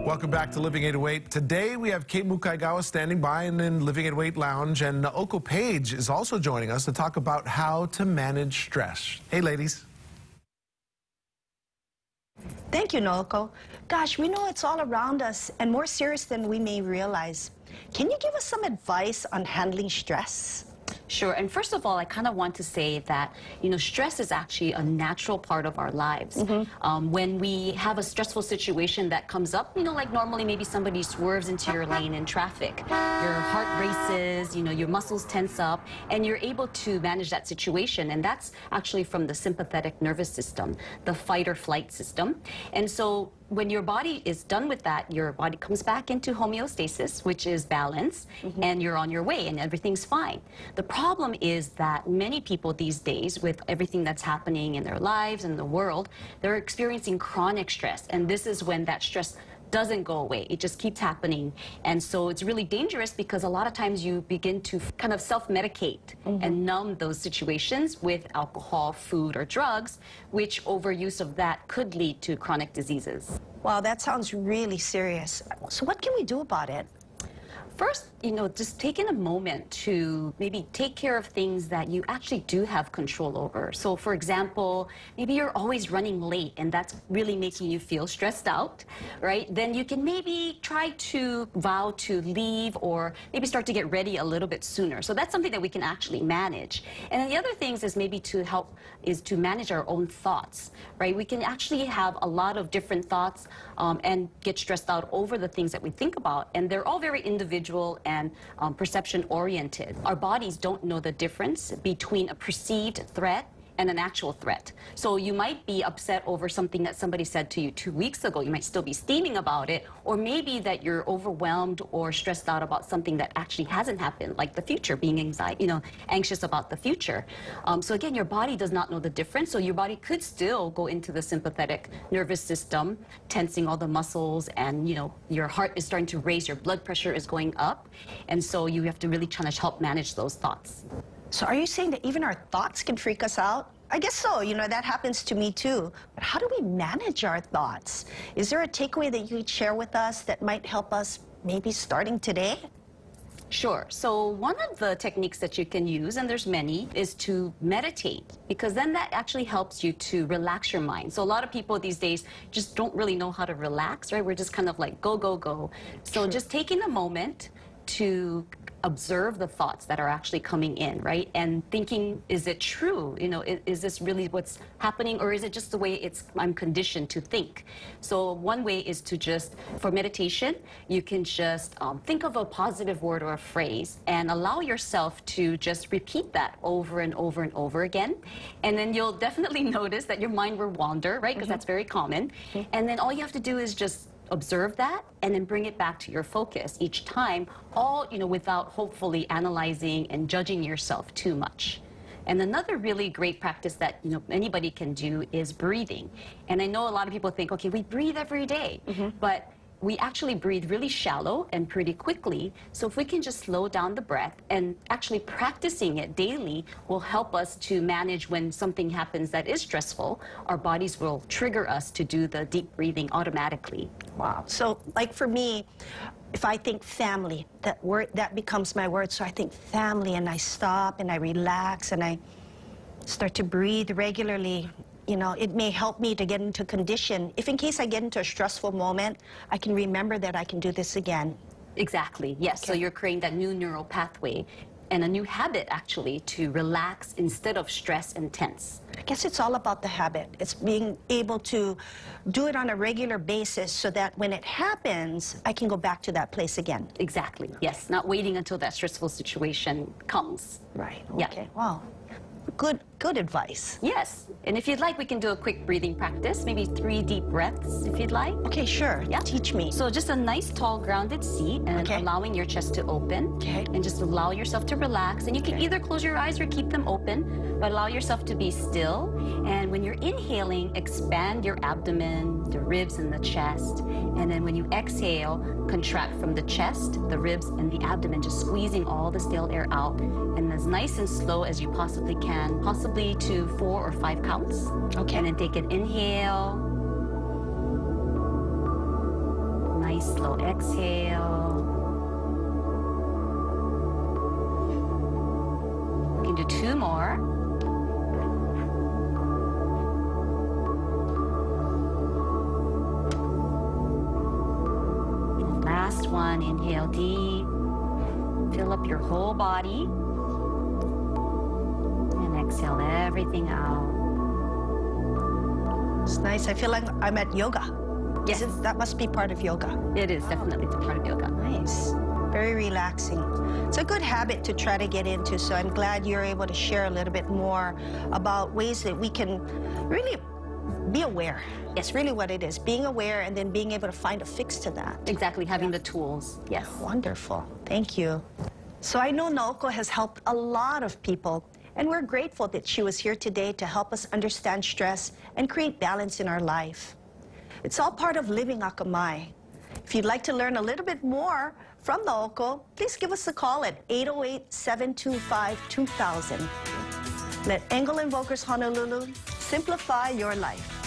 Welcome back to Living 808. Today we have Kate Mukaegawa standing by in Living 808 Lounge, and Naoko Page is also joining us to talk about how to manage stress. Hey, ladies. Thank you, Naoko. Gosh, we know it's all around us and more serious than we may realize. Can you give us some advice on handling stress? Sure. And first of all, I kind of want to say that, stress is actually a natural part of our lives. When we have a stressful situation that comes up, like normally maybe somebody swerves into your lane in traffic. Your heart races, your muscles tense up, and you're able to manage that situation. And that's actually from the sympathetic nervous system, the fight or flight system. And so when your body is done with that, your body comes back into homeostasis, which is balance, and you're on your way and everything's fine. The problem is that many people these days, with everything that's happening in their lives and the world, they're experiencing chronic stress. And this is when that stress doesn't go away. It just keeps happening. And so it's really dangerous because a lot of times you begin to kind of self-medicate and numb those situations with alcohol, food, or drugs, which overuse of that could lead to chronic diseases. Wow, that sounds really serious. So what can we do about it? First, just taking a moment to maybe take care of things that you actually do have control over. So, for example, maybe you're always running late and that's really making you feel stressed out, right? Then you can maybe try to vow to leave or maybe start to get ready a little bit sooner. So that's something that we can actually manage. And then the other things is maybe to manage our own thoughts, right? We can actually have a lot of different thoughts and get stressed out over the things that we think about. And they're all very individual and perception-oriented. Our bodies don't know the difference between a perceived threat and an actual threat. So you might be upset over something that somebody said to you 2 weeks ago. You might still be steaming about it, or maybe that you're overwhelmed or stressed out about something that actually hasn't happened, like the future, being anxious about the future. So again, your body does not know the difference, so your body could still go into the sympathetic nervous system, tensing all the muscles, and your heart is starting to race, your blood pressure is going up, and so you have to really try to help manage those thoughts. So are you saying that even our thoughts can freak us out? I guess so. That happens to me too. But how do we manage our thoughts? Is there a takeaway that you could share with us that might help us maybe starting today? Sure. So one of the techniques that you can use, and there's many, is to meditate, because then that actually helps you to relax your mind. So a lot of people these days just don't really know how to relax, right? We're just kind of like go, go, go. So just taking a moment to observe the thoughts that are actually coming in, right? And thinking, is it true? Is this really what's happening, or is it just the way I'm conditioned to think? So one way is to just, for meditation, you can just think of a positive word or a phrase and allow yourself to just repeat that over and over and over again. And then you'll definitely notice that your mind will wander, right? Because that's very common. And then all you have to do is just observe that and then bring it back to your focus each time, all without hopefully analyzing and judging yourself too much. And another really great practice that anybody can do is breathing. And I know a lot of people think, okay, we breathe every day, but we actually breathe really shallow and pretty quickly. So if we can just slow down the breath, and actually practicing it daily will help us to manage when something happens that is stressful. Our bodies will trigger us to do the deep breathing automatically. Wow. So like for me, if I think family, that becomes my word. So I think family, and I stop and I relax and I start to breathe regularly. It may help me to get into condition. If in case I get into a stressful moment, I can remember that I can do this again. Exactly, yes. Okay. So you're creating that new neural pathway and a new habit, actually, to relax instead of stress and tense. I guess it's all about the habit. It's being able to do it on a regular basis so that when it happens, I can go back to that place again. Exactly, yes. Not waiting until that stressful situation comes. Right, okay. Yeah. Wow. Good advice. Yes, and if you'd like, we can do a quick breathing practice, maybe 3 deep breaths if you'd like. Okay, sure. Yeah. Teach me. So just a nice, tall, grounded seat, and allowing your chest to open. Okay. And just allow yourself to relax. And you can either close your eyes or keep them open, but allow yourself to be still. And when you're inhaling, expand your abdomen, the ribs and the chest. And then when you exhale, contract from the chest, the ribs, and the abdomen, just squeezing all the stale air out. And as nice and slow as you possibly can, possibly to 4 or 5 counts. Okay. And then take an inhale. Nice Nice slow exhale. We can do 2 more. Last one, inhale deep. Fill up your whole body. And exhale everything out. It's nice. I feel like I'm at yoga. Yes. That must be part of yoga. It is definitely part of yoga. Nice. Very relaxing. It's a good habit to try to get into, so I'm glad you're able to share a little bit more about ways that we can really be aware. It's really what it is, being aware and then being able to find a fix to that. Exactly, having the tools. Yes. Wonderful. Thank you. So I know Naoko has helped a lot of people, and we're grateful that she was here today to help us understand stress and create balance in our life. It's all part of living Akamai. If you'd like to learn a little bit more from Naoko, please give us a call at 808-725-2000. Let Engel Invokers Honolulu simplify your life.